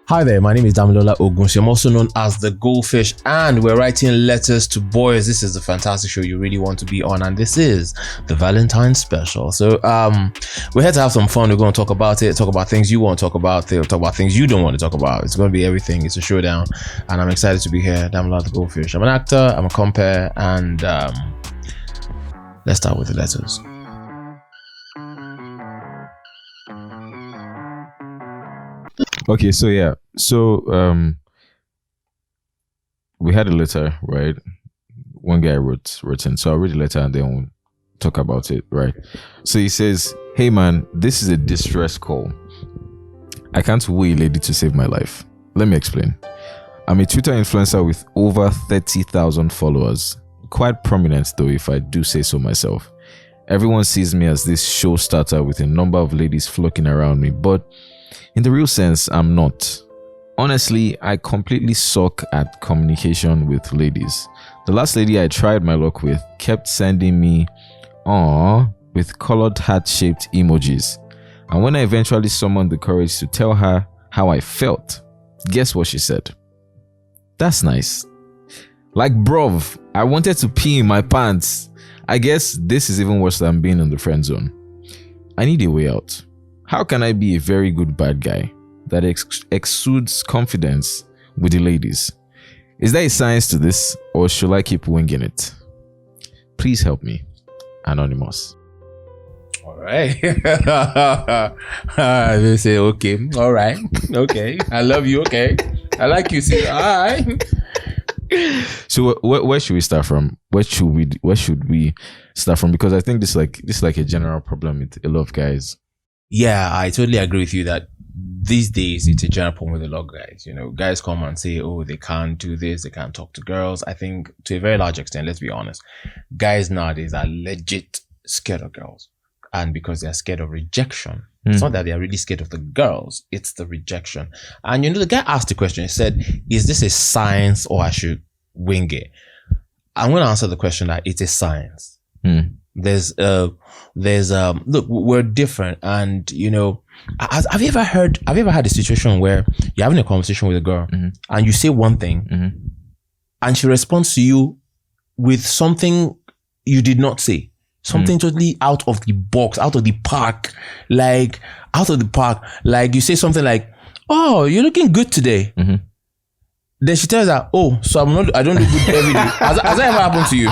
Hi there, my name is Damilola Ogunsi. I'm also known as the Goldfish, and we're writing letters to boys. This is a fantastic show you really want to be on, and this is the Valentine's special. So we're here to have some fun. We're going to talk about it, talk about things you want to talk about, talk about things you don't want to talk about. It's going to be everything. It's a showdown, and I'm excited to be here. Damilola the Goldfish. I'm an actor, I'm a compere, and let's start with the letters. Okay, so we had a letter, right? One guy wrote in. So I'll read the letter and then we'll talk about it, right? So he says, "Hey man, this is a distress call. I can't wait, lady, to save my life. Let me explain. I'm a Twitter influencer with over 30,000 followers. Quite prominent though, if I do say so myself. Everyone sees me as this show starter with a number of ladies flocking around me, but in the real sense, I'm not. Honestly, I completely suck at communication with ladies. The last lady I tried my luck with kept sending me aww with colored heart-shaped emojis. And when I eventually summoned the courage to tell her how I felt, guess what she said? That's nice. Like, bruv, I wanted to pee in my pants. I guess this is even worse than being in the friend zone. I need a way out. How can I be a very good bad guy that exudes confidence with the ladies? Is there a science to this, or should I keep winging it? Please help me. Anonymous." All right. They say, okay. All right. Okay. I love you. Okay. I like you. See, all right. So where should we start from? Where should we start from? Because I think this is like a general problem with a lot of guys. Yeah, I totally agree with you that these days it's a general problem with a lot of guys. You know, guys come and say, oh, they can't do this, they can't talk to girls. I think to a very large extent, let's be honest, guys nowadays are legit scared of girls. And because they're scared of rejection. It's not that they're really scared of the girls, it's the rejection. And you know, the guy asked the question, he said, is this a science or I should wing it? I'm going to answer the question that it's a science. Look, we're different. And you know, have you ever had a situation where you're having a conversation with a girl and you say one thing and she responds to you with something you did not say? Something totally out of the box, out of the park. Like you say something like, "Oh, you're looking good today." Then she tells her, "Oh, so I don't look good every day." Has that ever happened to you?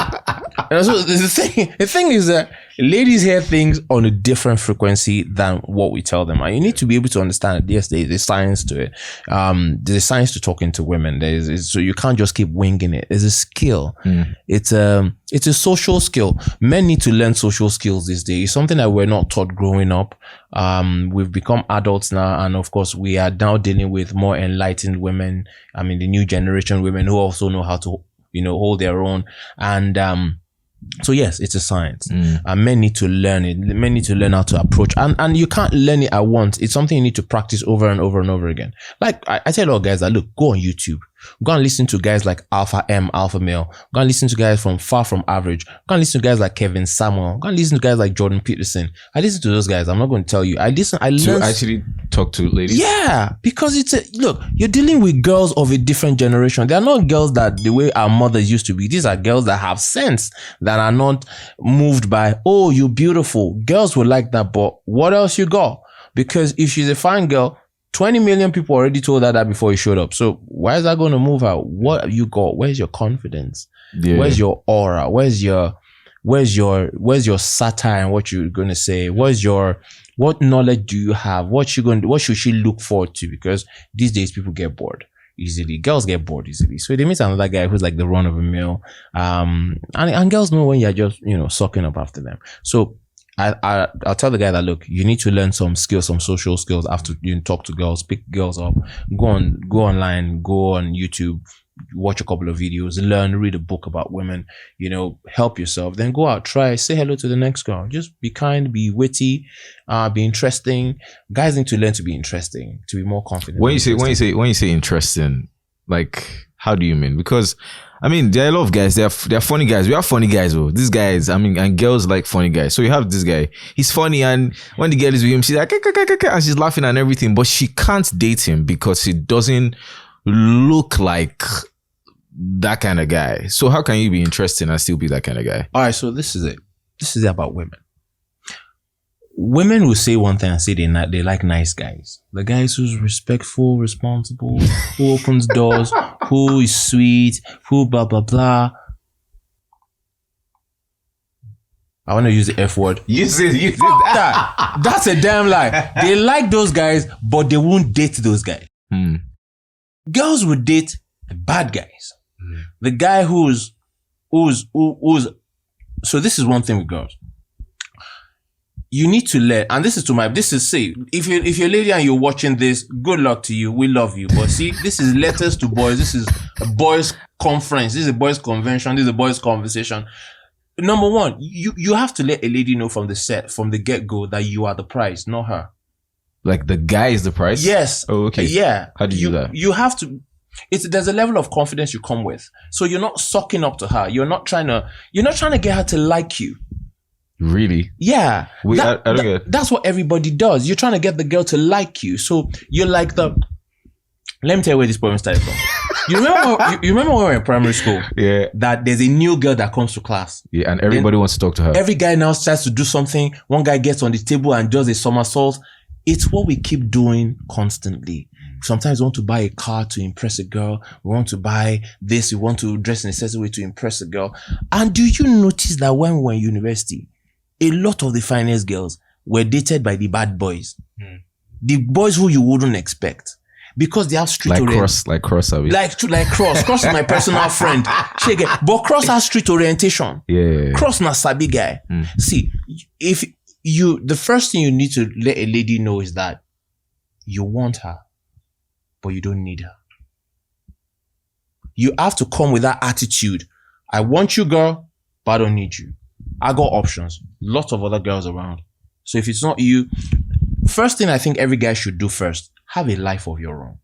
And so the thing is that ladies hear things on a different frequency than what we tell them. And you need to be able to understand that yes, there's a science to it. There's a science to talking to women. So you can't just keep winging it. There's a skill. It's a social skill. Men need to learn social skills these days. It's something that we're not taught growing up. We've become adults now, and of course we are now dealing with more enlightened women. I mean, the new generation women who also know how to, you know, hold their own. And so yes, it's a science. And men need to learn it. Men need to learn how to approach, and you can't learn it at once. It's something you need to practice over and over and over again. Like I tell all guys that, look, go on YouTube. Go and listen to guys like Alpha M, Alpha Male. Go and listen to guys from Far From Average. Go and listen to guys like Kevin Samuel. Go and listen to guys like Jordan Peterson. I listen to those guys. I'm not going to tell you. I learn to actually talk to ladies. Yeah, because look, you're dealing with girls of a different generation. They are not girls that the way our mothers used to be. These are girls that have sense, that are not moved by, oh, you're beautiful. Girls would like that, but what else you got? Because if she's a fine girl, 20 million people already told her that before you showed up. So why is that going to move her? What have you got? Where's your confidence? Yeah. Where's your aura? Where's your satire and what you're going to say? What knowledge do you have? What should she look forward to? Because these days people get bored easily. Girls get bored easily. So they meet another guy who's like the run of a mill. And girls know when you're just, you know, sucking up after them. So I'll tell the guy that, look, you need to learn some skills, some social skills after you talk to girls, pick girls up, go online, go on YouTube, watch a couple of videos, learn, read a book about women, you know, help yourself, then go out, try, say hello to the next girl. Just be kind, be witty, be interesting. Guys need to learn to be interesting, to be more confident. When you say interesting, like How do you mean? Because I mean, there are a lot of guys. They're funny guys. We have funny guys, though. These guys, I mean, and girls like funny guys. So you have this guy. He's funny, and when the girl is with him, she's like, and she's laughing and everything. But she can't date him because he doesn't look like that kind of guy. So how can you be interesting and still be that kind of guy? All right. So this is it. This is about women. Women will say one thing and say they like nice guys. The guys who's respectful, responsible, who opens doors, who is sweet, who blah, blah, blah. I want to use the F word. Use it. That. That's a damn lie. They like those guys, but they won't date those guys. Girls would date the bad guys. The guy who's. So this is one thing with girls. You need to let, and this is say, if you're a lady and you're watching this, good luck to you. We love you. But see, this is letters to boys. This is a boys conference. This is a boys convention. This is a boys conversation. Number one, you have to let a lady know from the get-go that you are the prize, not her. Like the guy is the prize? Yes. Oh, okay. Yeah. How do you do that? You have to, there's a level of confidence you come with. So you're not sucking up to her. You're not trying to get her to like you. Really? Yeah. Wait, I don't get. That's what everybody does. You're trying to get the girl to like you. So you're like let me tell you where this poem started from. You remember when we were in primary school? Yeah. That there's a new girl that comes to class. Yeah, and everybody wants to talk to her. Every guy now tries to do something. One guy gets on the table and does a somersault. It's what we keep doing constantly. Sometimes we want to buy a car to impress a girl. We want to buy this. We want to dress in a certain way to impress a girl. And do you notice that when we were in university, a lot of the finest girls were dated by the bad boys. The boys who you wouldn't expect. Because they have street orientation. Like Cross, Cross is my personal friend. But Cross has street orientation. Yeah. Cross na sabi guy. See, if the first thing you need to let a lady know is that you want her, but you don't need her. You have to come with that attitude. I want you, girl, but I don't need you. I got options. Lots of other girls around. So if it's not you, first thing I think every guy should do first, have a life of your own.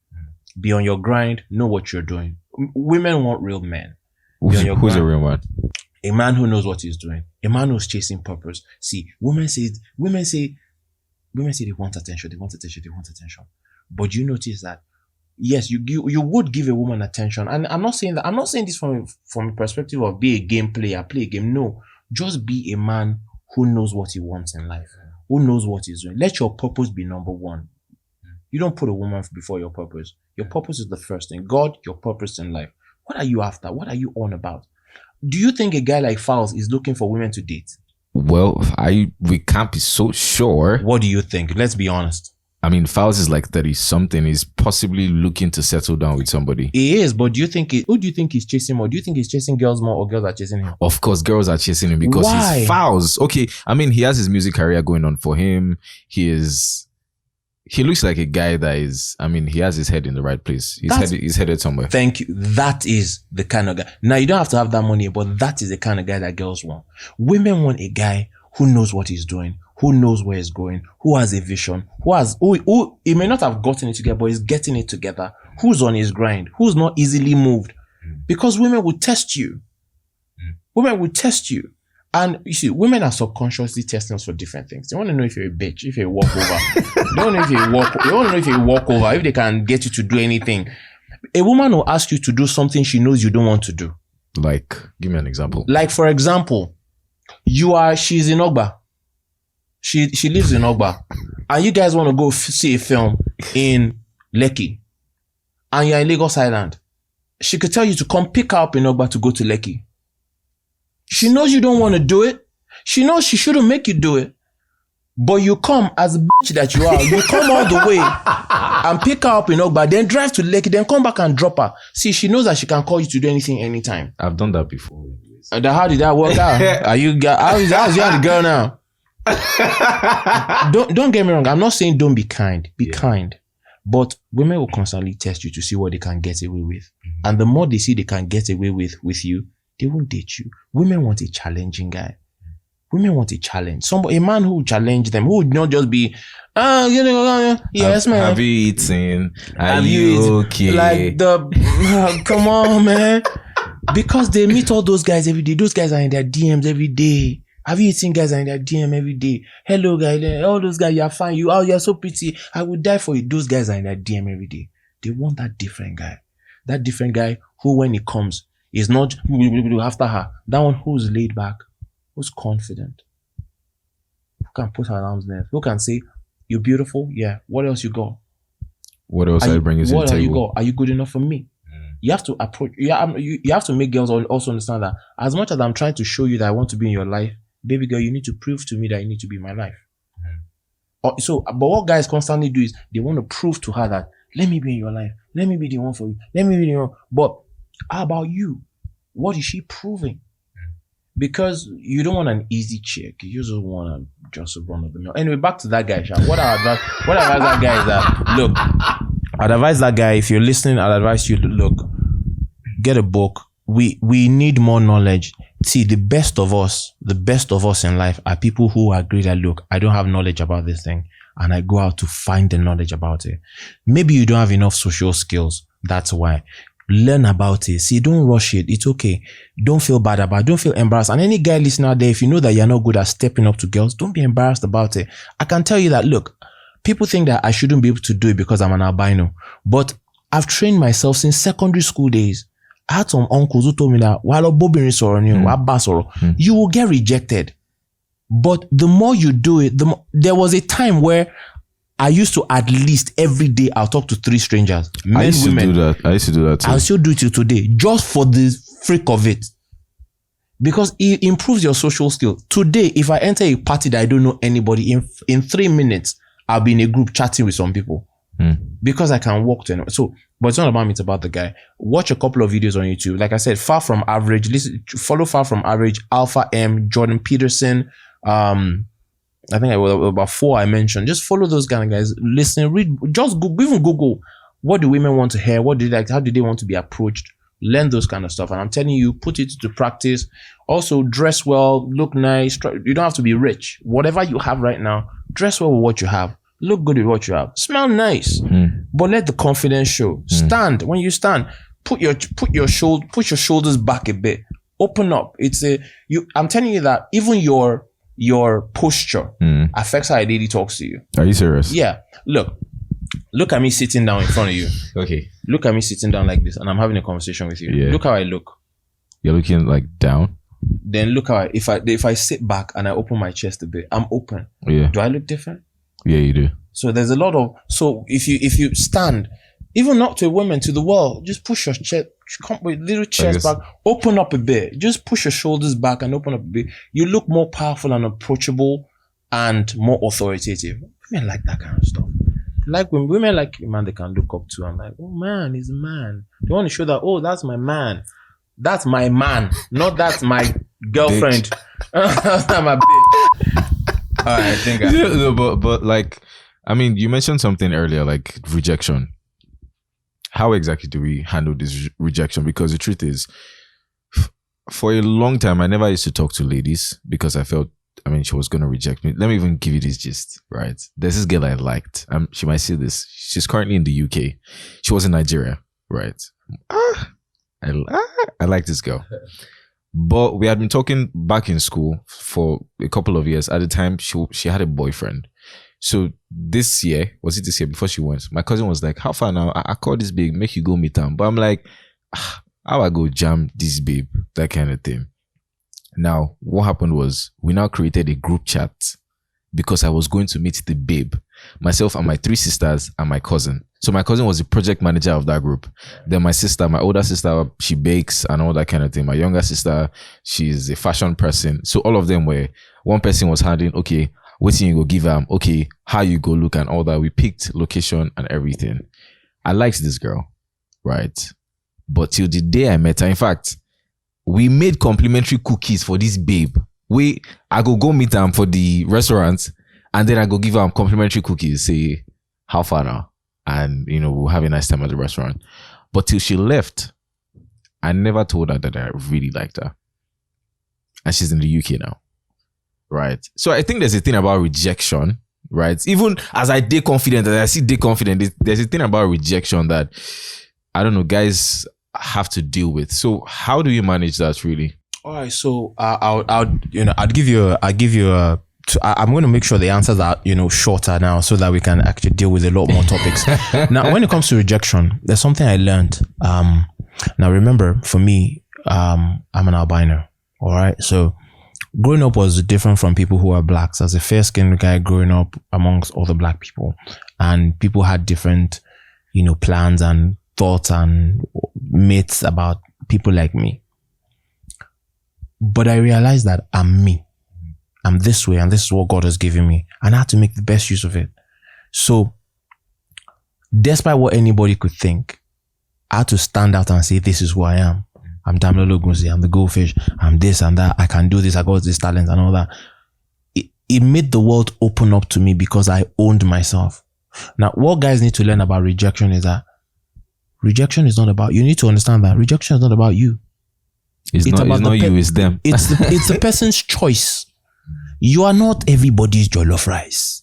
Be on your grind. Know what you're doing. Women want real men. Who's a real man? A man who knows what he's doing. A man who's chasing purpose. See, women say they want attention. They want attention. But you notice that, yes, you would give a woman attention. And I'm not saying this from a perspective of be a game player, play a game. No. Just be a man who knows what he wants in life, who knows what he's doing. Let your purpose be number one. You don't put a woman before your purpose. Your purpose is the first thing. God, your purpose in life. What are you after? What are you on about? Do you think a guy like Fowles is looking for women to date? Well, we can't be so sure. What do you think? Let's be honest. I mean, Fowles is like 30-something. He's possibly looking to settle down with somebody. He is, but who do you think he's chasing more? Do you think he's chasing girls more or girls are chasing him? Of course, girls are chasing him because he's Fowles. Okay, I mean, he has his music career going on for him. He looks like a guy that is, I mean, he has his head in the right place. He's headed somewhere. Thank you. That is the kind of guy. Now, you don't have to have that money, but that is the kind of guy that girls want. Women want a guy who knows what he's doing, who knows where he's going, who has a vision, who he may not have gotten it together, but he's getting it together, who's on his grind, who's not easily moved. Because women will test you. Women will test you. And you see, women are subconsciously testing us for different things. They want to know if you're a bitch, if you're a walkover. They want to know if you're a walkover, if they can get you to do anything. A woman will ask you to do something she knows you don't want to do. Like, give me an example. Like, for example, she's in Ogba. She lives in Ogba. And you guys want to go see a film in Lekki. And you're in Lagos Island. She could tell you to come pick her up in Ogba to go to Lekki. She knows you don't want to do it. She knows she shouldn't make you do it. But you come as a bitch that you are. You come all the way and pick her up in Ogba, then drive to Lekki, then come back and drop her. See, she knows that she can call you to do anything anytime. I've done that before. How did that work out? How's you and the girl now? Don't get me wrong. I'm not saying don't be kind. Be kind. But women will constantly test you to see what they can get away with. And the more they see they can get away with you, they won't date you. Women want a challenging guy. Women want a challenge. A man who will challenge them, who would not just be, yes, man. Have you eaten? Are you okay? Like come on, man. Because they meet all those guys every day. Those guys are in their DMs every day. Have you seen guys are in their DM every day? Hello, guys. All those guys, you're fine. You're so pretty. I would die for you. Those guys are in their DM every day. They want that different guy. That different guy who, when he comes, is not after her. That one who's laid back, who's confident, who can put her arms there, who can say, "You're beautiful. Yeah. What else you got? What else are you bringing to the table? What are you got? Are you good enough for me?" You have to approach. You have to make girls also understand that as much as I'm trying to show you that I want to be in your life, baby girl, you need to prove to me that you need to be in my life. But what guys constantly do is they want to prove to her that, let me be in your life. Let me be the one for you. Let me be the one. But how about you? What is she proving? Because you don't want an easy chick. You just want just a run of the mill. Anyway, back to that guy. What I advise that guy is that, look, I'd advise that guy, if you're listening, I'd advise you to look, get a book. We need more knowledge. See, the best of us in life are people who agree that, look, I don't have knowledge about this thing, and I go out to find the knowledge about it. Maybe you don't have enough social skills. That's why. Learn about it. See, don't rush it. It's okay. Don't feel bad about it. Don't feel embarrassed. And any guy listening out there, if you know that you're not good at stepping up to girls, don't be embarrassed about it. I can tell you that, look, people think that I shouldn't be able to do it because I'm an albino. But I've trained myself since secondary school days. I had some uncles who told me that you will get rejected. But the more you do it, there was a time where I used to, at least every day, I'll talk to 3 strangers. Men, I used women. to do that. I used to do that too. I'll still do it till today, just for the freak of it. Because it improves your social skill. Today, if I enter a party that I don't know anybody, in 3 minutes, I'll be in a group chatting with some people. Because I can walk to anyone. So, but it's not about me, it's about the guy. Watch a couple of videos on YouTube. Like I said, Far From Average. Follow Far From Average, Alpha M, Jordan Peterson. I think about 4 I mentioned. Just follow those kind of guys. Listen, read, just Google, even Google. What do women want to hear? What do they like? How do they want to be approached? Learn those kind of stuff. And I'm telling you, put it to practice. Also, dress well, look nice. You don't have to be rich. Whatever you have right now, dress well with what you have. Look good with what you have. Smell nice. But let the confidence show. Stand. When you stand, put your shoulders back a bit. Open up. I'm telling you that even your posture affects how a lady talks to you. Are you serious? Yeah. Look at me sitting down in front of you. Okay. Look at me sitting down like this, and I'm having a conversation with you. Yeah. Look how I look. You're looking like down. Then look how if I sit back and I open my chest a bit, I'm open. Yeah. Do I look different? Yeah, you do. So there's a lot of, so if you stand, even not to a woman, to the world, just push your chest, come with little chest back, open up a bit, just push your shoulders back and open up a bit. You look more powerful and approachable and more authoritative. Women like that kind of stuff. Like women like a man they can look up to. I'm like, oh man, he's a man. They want to show that, oh, that's my man. That's my man, not that's my girlfriend. That's not my bitch. All right, I think but like, I mean, you mentioned something earlier, like rejection. How exactly do we handle this rejection? Because the truth is, for a long time, I never used to talk to ladies because I felt, I mean, she was going to reject me. Let me even give you this gist, right? There's this girl I liked. She might see this. She's currently in the UK. She was in Nigeria, right? I like this girl. But we had been talking back in school for a couple of years. At the time, she had a boyfriend. So this year, was it this year before she went? My cousin was like, how far now? I called this babe, make you go meet him. But I'm like, how I go jam this babe? That kind of thing. Now, what happened was we now created a group chat because I was going to meet the babe, myself and my 3 sisters and my cousin. So my cousin was the project manager of that group. Then my sister, my older sister, she bakes and all that kind of thing. My younger sister, she's a fashion person. So all of them were, one person was handling, okay, what you go give them, okay, how you go look and all that. We picked location and everything. I liked this girl, right? But till the day I met her, in fact, we made complimentary cookies for this babe. I go meet them for the restaurant and then I go give her complimentary cookies, say, how far now? And, we'll have a nice time at the restaurant. But till she left, I never told her that I really liked her. And she's in the UK now. right? So I think there's a thing about rejection, right? Even as I stay confident, as I see day confident, there's a thing about rejection that I don't know, guys have to deal with. So how do you manage that really? All right, so I'll give you I'm going to make sure the answers are shorter now, so that we can actually deal with a lot more topics. Now, when it comes to rejection, there's something I learned. Now remember, for me, I'm an albino. All right, so growing up was different from people who are blacks. As a fair-skinned guy growing up amongst other black people, and people had different, plans and thoughts and myths about people like me. But I realized that I'm me. I'm this way, and this is what God has given me, and I have to make the best use of it. So, despite what anybody could think, I had to stand out and say, this is who I am. I'm Damlolo Gunzi, I'm the Goldfish, I'm this and that, I can do this, I got this talent and all that. It made the world open up to me because I owned myself. Now, what guys need to learn about rejection is that rejection is not about, you need to understand that rejection is not about you. It's not you, it's them. It's the person's choice. You are not everybody's jollof rice.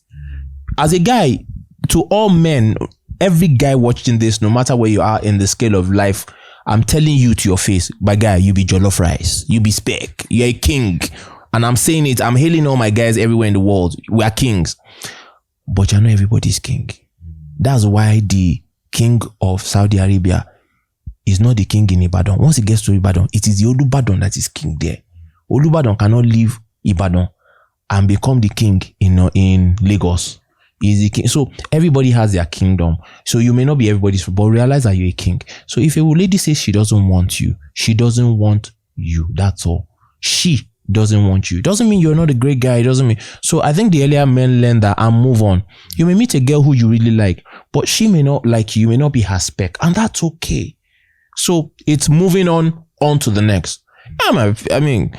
As a guy, to all men, every guy watching this, no matter where you are in the scale of life, I'm telling you to your face, my guy, you be jollof rice, you be speck, you're a king. And I'm saying it, I'm hailing all my guys everywhere in the world. We are kings. But you're not everybody's king. That's why the king of Saudi Arabia is not the king in Ibadan. Once it gets to Ibadan, it is the Olubadan that is king there. Olubadan cannot leave Ibadan and become the king in Lagos. He's the king. So everybody has their kingdom. So you may not be everybody's, but realize that you're a king. So if a lady says she doesn't want you, she doesn't want you. That's all. She doesn't want you. Doesn't mean you're not a great guy. It doesn't mean. So I think the earlier men learn that and move on. You may meet a girl who you really like, but she may not like you. You may not be her spec, and that's okay. So it's moving on to the next. I mean,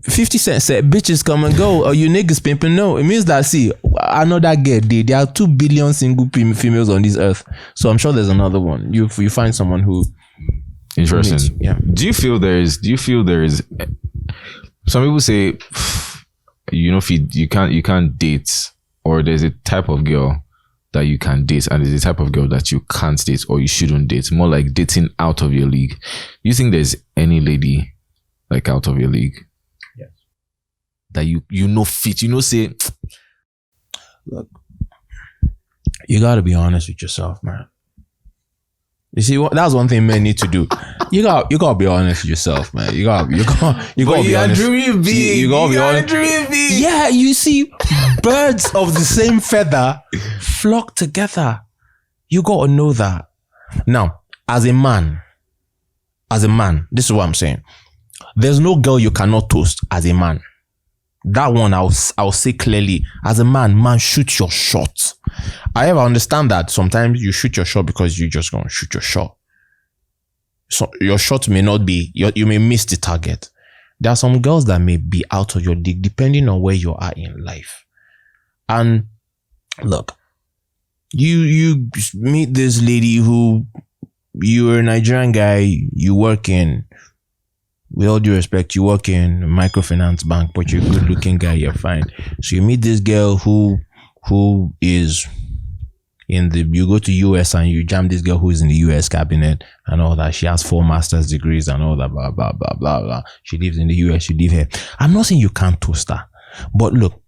50 Cent said, bitches come and go, or you niggas pimping. No, it means that, see, another girl, there are 2 billion single females on this earth. So I'm sure there's another one. You find someone who... Interesting. Yeah. Do you feel there is... Some people say, you can't date, or there's a type of girl that you can date, and there's a type of girl that you can't date or you shouldn't date. More like dating out of your league. You think there's any lady like out of your league? Yes. That you fit, say, look, you gotta be honest with yourself, man. You see, that's one thing men need to do. You gotta be honest with yourself, man. You gotta be honest. You gotta be honest. Yeah, you see, birds of the same feather flock together. You gotta know that. Now, as a man, this is what I'm saying. There's no girl you cannot toast as a man. That one I'll say clearly. As a man, shoot your shot. I understand that sometimes you shoot your shot because you just gonna shoot your shot. So your shot may not be, you may miss the target. There are some girls that may be out of your league depending on where you are in life. And look, you meet this lady who, you're a Nigerian guy, you work in, with all due respect, you work in a microfinance bank, but you're a good looking guy, you're fine. So you meet this girl who is you go to US and you jam this girl who is in the US cabinet and all that. She has 4 master's degrees and all that, blah, blah, blah, blah, blah. She lives in the US, you live here. I'm not saying you can't toast her, but look,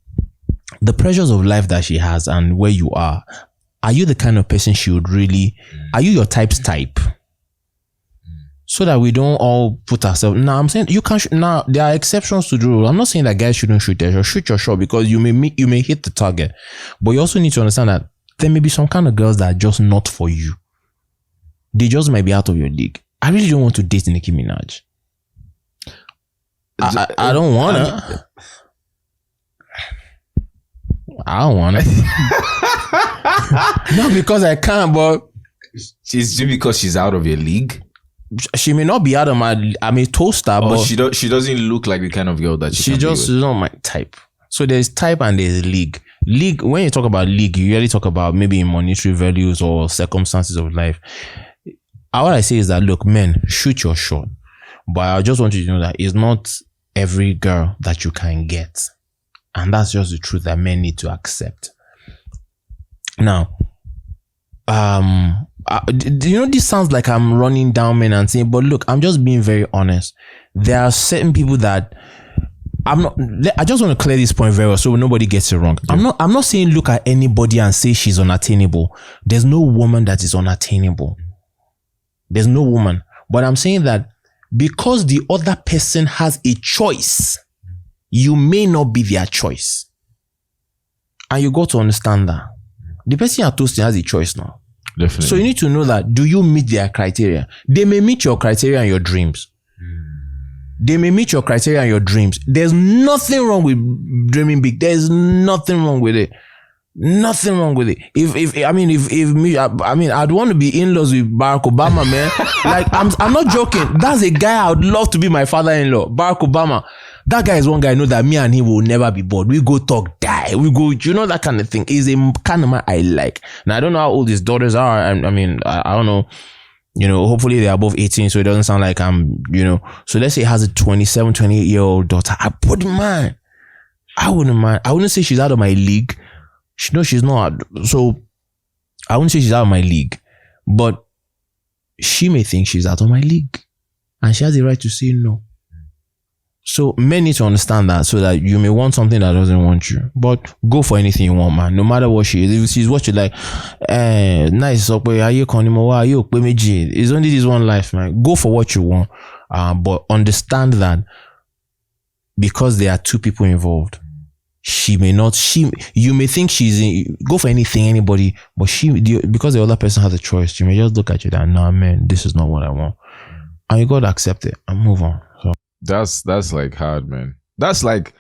the pressures of life that she has and where you are you the kind of person she would really, are you your type's type? So that we don't all put ourselves. Now I'm saying you can't. Now there are exceptions to the rule. I'm not saying that guys shouldn't shoot their shot. Shoot your shot because you may hit the target, but you also need to understand that there may be some kind of girls that are just not for you. They just might be out of your league. I really don't want to date Nicki Minaj. I don't wanna. I don't wanna. Not because I can't, but it's just because she's out of your league. She may not be out of my. I'm a toaster, but she doesn't look like the kind of girl that she just is not my type. So there's type and there's league. League. When you talk about league, you usually talk about maybe monetary values or circumstances of life. What I say is that look, men, shoot your shot, but I just want you to know that it's not every girl that you can get. And that's just the truth that men need to accept. Now, this sounds like I'm running down men and saying, but look, I'm just being very honest. There are certain people that I just want to clear this point very well so nobody gets it wrong. Yeah. I'm not saying look at anybody and say she's unattainable. There's no woman that is unattainable. There's no woman. But I'm saying that because the other person has a choice, you may not be their choice. And you got to understand that. The person you're toasting has a choice now. Definitely. So you need to know that, do you meet their criteria? They may meet your criteria and your dreams. They may meet your criteria and your dreams. There's nothing wrong with dreaming big. There's nothing wrong with it. Nothing wrong with it. I'd want to be in-laws with Barack Obama, man. Like, I'm not joking. That's a guy I would love to be my father-in-law, Barack Obama. That guy is one guy I know that me and him will never be bored. We go talk, die. We go, that kind of thing. Is a kind of man I like. Now, I don't know how old his daughters are. I don't know. Hopefully they're above 18, so it doesn't sound like I'm, so let's say he has a 27, 28-year-old daughter. I wouldn't mind. I wouldn't say she's out of my league. No, she's not. So I wouldn't say she's out of my league, but she may think she's out of my league and she has the right to say no. So men need to understand that, so that you may want something that doesn't want you, but go for anything you want, man. No matter what she is. If she's what you like, nice. It's only this one life, man. Go for what you want, but understand that because there are two people involved, you may think go for anything, anybody, but because the other person has a choice, she may just look at you that, nah, man, this is not what I want, and you got to accept it and move on. So that's like hard, man. That's like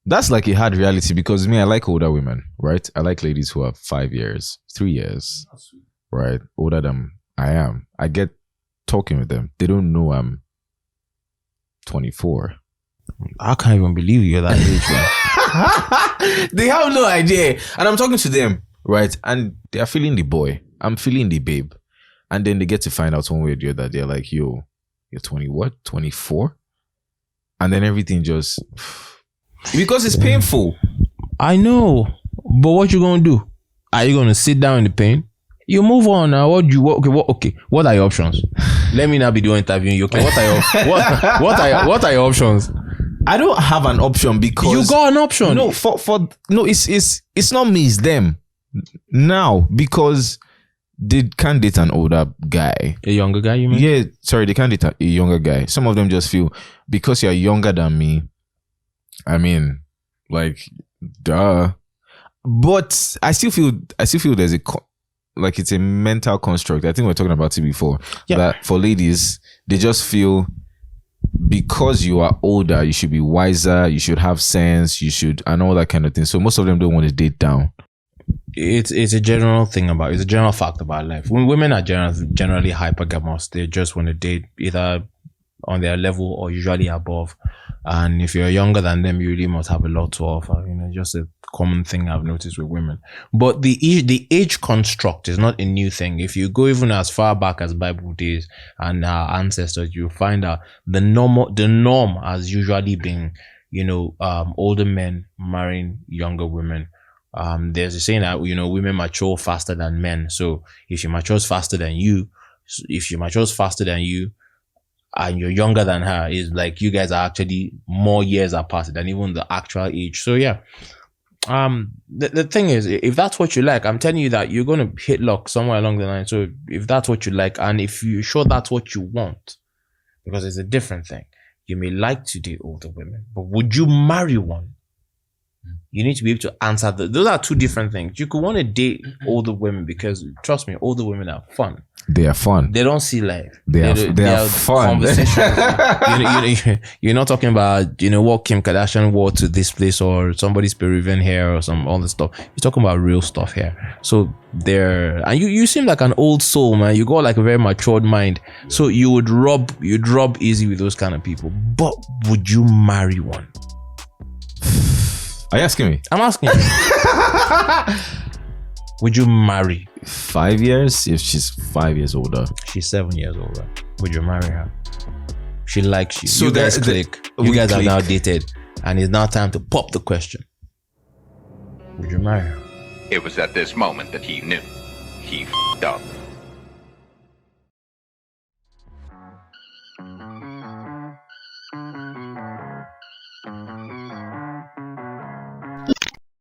a hard reality, because me, I like older women, right? I like ladies who are 5 years, 3 years, right? Older than I am. I get talking with them. They don't know I'm 24. I can't even believe you're that age, man. They have no idea. And I'm talking to them, right? And they are feeling the boy. I'm feeling the babe. And then they get to find out one way or the other. They're like, yo, you're 20 what? 24? And then everything just... Because it's painful. I know. But what you going to do? Are you going to sit down in the pain? You move on now. What are your options? Let me not be doing interviewing you. Okay, what are your options? I don't have an option, because you got an option. No, it's not me, it's them. Now, because they can't date an older guy. A younger guy, you mean? Yeah, sorry, they can't date a younger guy. Some of them just feel, because you're younger than me, I mean, like, duh. But I still feel there's it's a mental construct. I think we were talking about it before. Yeah. That for ladies, they just feel, because you are older, you should be wiser, you should have sense, and all that kind of thing. So most of them don't want to date down. It's a general fact about life. When women are generally hypergamous, they just want to date either on their level or usually above. And if you're younger than them, you really must have a lot to offer. Just a common thing I've noticed with women. But the age construct is not a new thing. If you go even as far back as Bible days and our ancestors, you'll find out the norm has usually been, older men marrying younger women. There's a saying that, women mature faster than men. So if she matures faster than you, and you're younger than her, is like you guys are actually more years apart than even the actual age. So yeah. The thing is, if that's what you like, I'm telling you that you're going to hit luck somewhere along the line. So if that's what you like, and if you're sure that's what you want, because it's a different thing. You may like to date older women, but would you marry one? You need to be able to answer those are two different things. You could want to date older women because, trust me, older women are fun. They are fun. They don't see life. They are fun. Conversations. You're not talking about, what Kim Kardashian wore to this place or somebody's Peruvian hair or all this stuff. You're talking about real stuff here. So and you seem like an old soul, man. You got like a very matured mind. So you'd rub easy with those kind of people. But would you marry one? Are you asking me? I'm asking you. Would you marry? 5 years? If she's 5 years older. She's 7 years older. Would you marry her? She likes you. So you guys click. You guys are now dated. And it's now time to pop the question. Would you marry her? It was at this moment that he knew. He f***ed up.